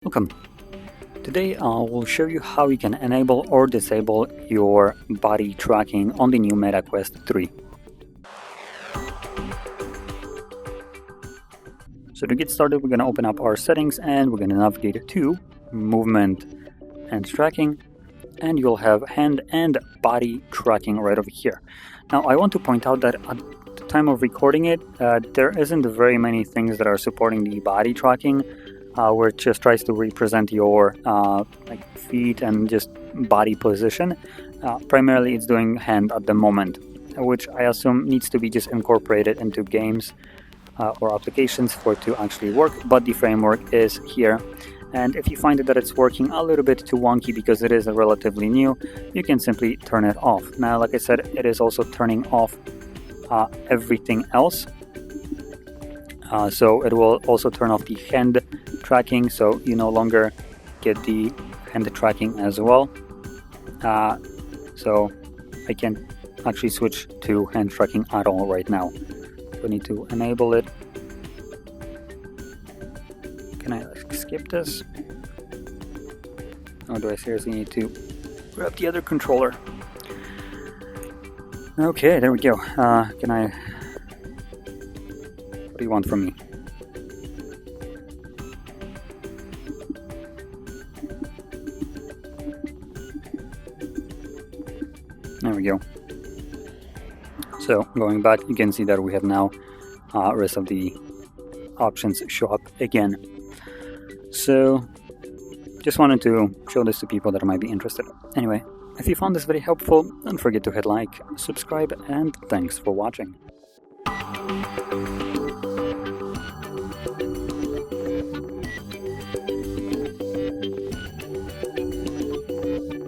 Welcome. Today I will show you how you can enable or disable your body tracking on the new Meta Quest 3. So to get started, we're going to open up our settings and we're going to navigate to movement and tracking, and you'll have hand and body tracking right over here. Now I want to point out that at the time of recording it, there isn't very many things that are supporting the body tracking, where it just tries to represent your feet and just body position. Primarily it's doing hand at the moment, which I assume needs to be just incorporated into games or applications for it to actually work, but the framework is here. And if you find that it's working a little bit too wonky because it is relatively new, you can simply turn it off. Now, like I said, it is also turning off everything else. So it will also turn off the hand tracking, so you no longer get the hand tracking as well. So I can't actually switch to hand tracking at all right now. So I need to enable it. Can I skip this? Or do I seriously need to grab the other controller? Okay, there we go. Can I... What do you want from me? There we go. So going back, you can see that we have now rest of the options show up again. So just wanted to show this to people that might be interested. Anyway, if you found this very helpful, don't forget to hit like, subscribe, and thanks for watching.